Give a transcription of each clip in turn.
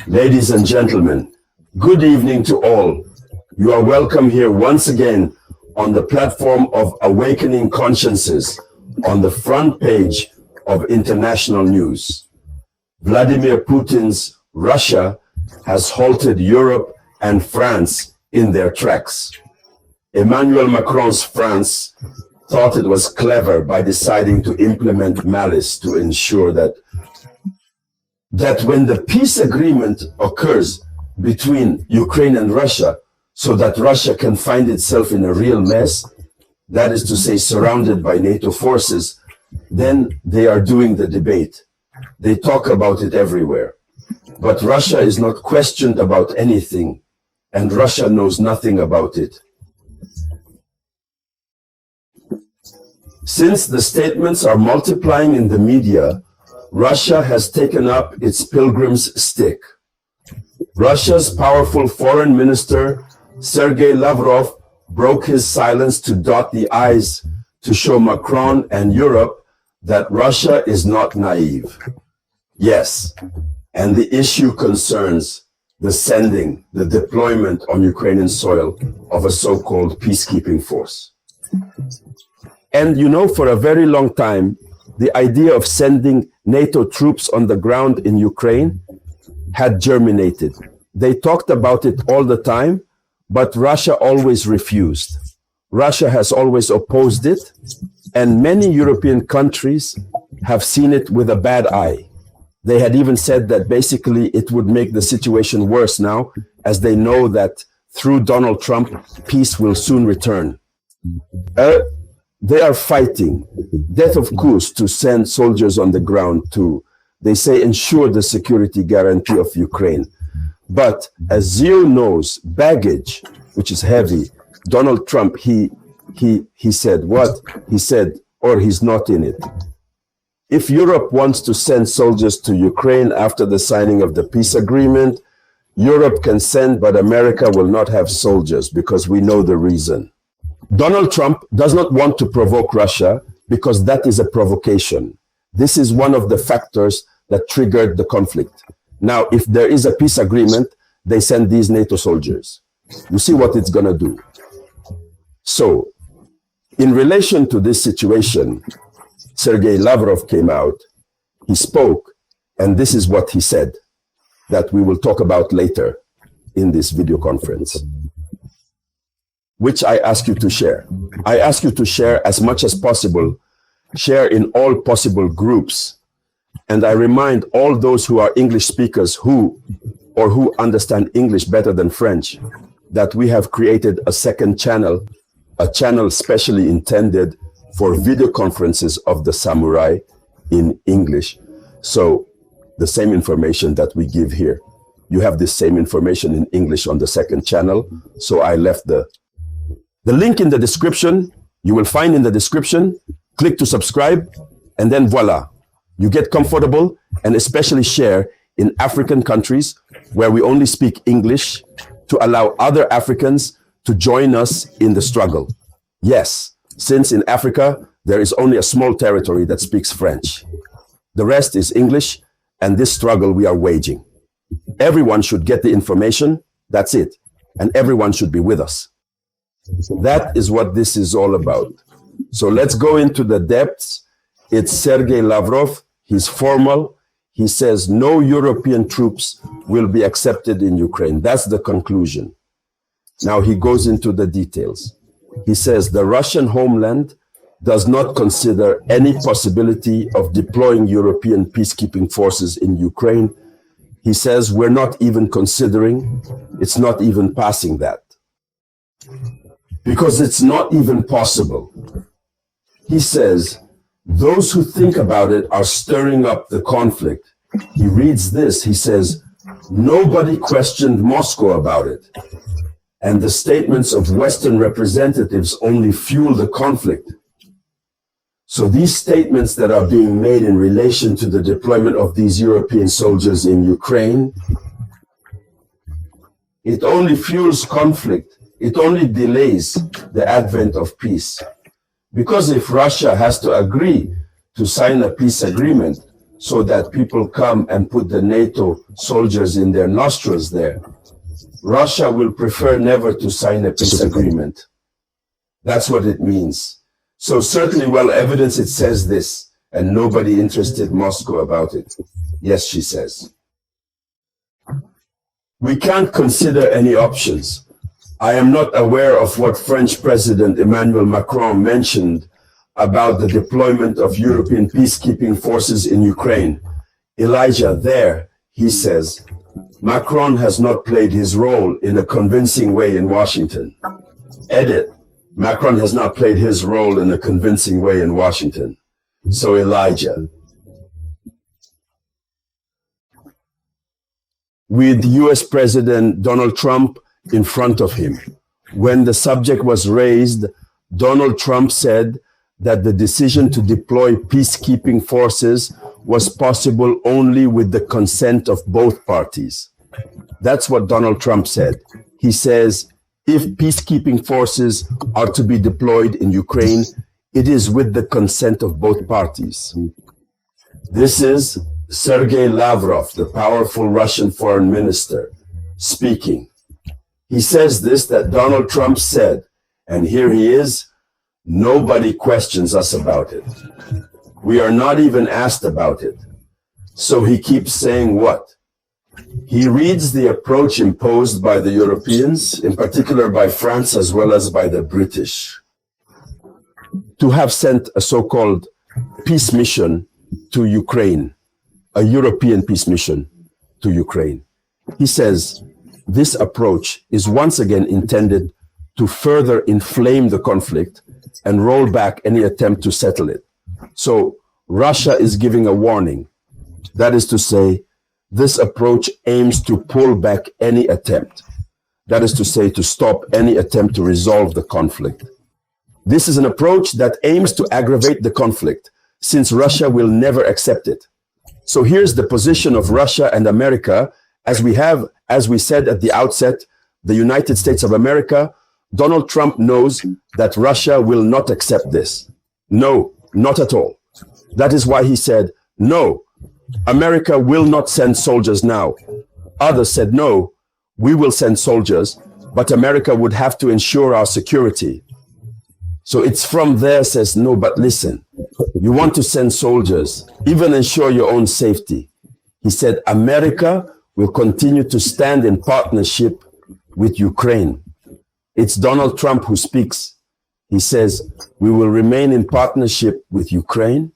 Ladies and gentlemen, good evening to all. You are welcome here once again on the platform of Awakening Consciences on the front page of international news. Vladimir Putin's Russia has halted Europe and France in their tracks. Emmanuel Macron's France thought it was clever by deciding to implement malice to ensure that when the peace agreement occurs between Ukraine and Russia, so that Russia can find itself in a real mess, that is to say, surrounded by NATO forces, then they are doing the debate. They talk about it everywhere. But Russia is not questioned about anything, and Russia knows nothing about it. Since the statements are multiplying in the media, Russia has taken up its pilgrim's stick. Russia's powerful foreign minister, Sergei Lavrov, broke his silence to dot the I's to show Macron and Europe that Russia is not naive. Yes, and the issue concerns the deployment on Ukrainian soil of a so-called peacekeeping force. And you know, for a very long time, the idea of sending NATO troops on the ground in Ukraine had germinated. They talked about it all the time, but Russia always refused. Russia has always opposed it, and many European countries have seen it with a bad eye. They had even said that basically it would make the situation worse now, as they know that through Donald Trump, peace will soon return. They are fighting, death of course, to send soldiers on the ground to, they say, ensure the security guarantee of Ukraine. But as Zio knows, baggage, which is heavy, Donald Trump, he said what? He said, or he's not in it. If Europe wants to send soldiers to Ukraine after the signing of the peace agreement, Europe can send, but America will not have soldiers because we know the reason. Donald Trump does not want to provoke Russia because that is a provocation. This is one of the factors that triggered the conflict. Now, if there is a peace agreement, they send these NATO soldiers. You see what it's going to do. So, in relation to this situation, Sergei Lavrov came out, he spoke, and this is what he said that we will talk about later in this video conference, which I ask you to share. I ask you to share as much as possible, share in all possible groups. And I remind all those who are English speakers who understand English better than French, that we have created a second channel, a channel specially intended for video conferences of the Samouraï in English. So the same information that we give here, you have the same information in English on the second channel. So I left the link in the description. You will find in the description, click to subscribe, and then voila. You get comfortable, and especially share in African countries where we only speak English to allow other Africans to join us in the struggle. Yes, since in Africa, there is only a small territory that speaks French. The rest is English, and this struggle we are waging. Everyone should get the information, that's it, and everyone should be with us. That is what this is all about. So let's go into the depths. It's Sergei Lavrov. He's formal. He says no European troops will be accepted in Ukraine. That's the conclusion. Now he goes into the details. He says the Russian homeland does not consider any possibility of deploying European peacekeeping forces in Ukraine. He says we're not even considering, it's not even passing that. Because it's not even possible. He says, those who think about it are stirring up the conflict. He reads this, he says, nobody questioned Moscow about it. And the statements of Western representatives only fuel the conflict. So these statements that are being made in relation to the deployment of these European soldiers in Ukraine, it only fuels conflict. It only delays the advent of peace. Because if Russia has to agree to sign a peace agreement, so that people come and put the NATO soldiers in their nostrils there. Russia will prefer never to sign a peace agreement. That's what it means. So certainly well evidence it says this, and nobody interested Moscow about it. Yes, she says. We can't consider any options. I am not aware of what French President Emmanuel Macron mentioned about the deployment of European peacekeeping forces in Ukraine. Elijah, there, he says, Macron has not played his role in a convincing way in Washington. Edit, Macron has not played his role in a convincing way in Washington. So Elijah. With US President Donald Trump in front of him, when the subject was raised, Donald Trump said that the decision to deploy peacekeeping forces was possible only with the consent of both parties. That's what Donald Trump said. He says, if peacekeeping forces are to be deployed in Ukraine, it is with the consent of both parties. This is Sergei Lavrov, the powerful Russian foreign minister, speaking. He says this, that Donald Trump said, and here he is, nobody questions us about it. We are not even asked about it. So he keeps saying what? He reads the approach imposed by the Europeans, in particular by France as well as by the British, to have sent a so-called peace mission to Ukraine, a European peace mission to Ukraine. He says this approach is once again intended to further inflame the conflict and roll back any attempt to settle it. So Russia is giving a warning. That is to say, this approach aims to pull back any attempt. That is to say, to stop any attempt to resolve the conflict. This is an approach that aims to aggravate the conflict, since Russia will never accept it. So here's the position of Russia and America, as we said at the outset, the United States of America. Donald Trump knows that Russia will not accept this. No, not at all. That is why he said, no, America will not send soldiers now. Others said, no, we will send soldiers, but America would have to ensure our security. So it's from there says, no, but listen, you want to send soldiers, even ensure your own safety. He said, America will continue to stand in partnership with Ukraine. It's Donald Trump who speaks. He says, we will remain in partnership with Ukraine.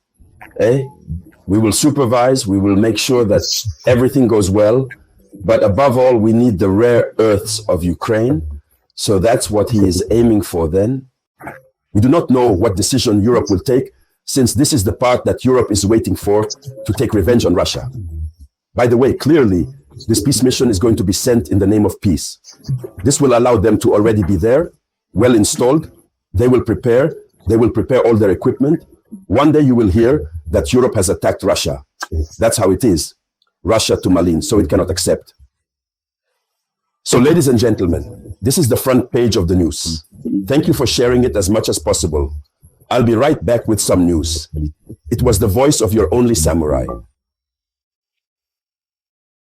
We will supervise, we will make sure that everything goes well. But above all, we need the rare earths of Ukraine. So that's what he is aiming for then. We do not know what decision Europe will take, since this is the part that Europe is waiting for to take revenge on Russia. By the way, clearly, this peace mission is going to be sent in the name of peace. This will allow them to already be there, well installed. They will prepare all their equipment. One day you will hear that Europe has attacked Russia. That's how it is. Russia to Malin, so it cannot accept. So ladies and gentlemen, this is the front page of the news. Thank you for sharing it as much as possible. I'll be right back with some news. It was the voice of your only samurai.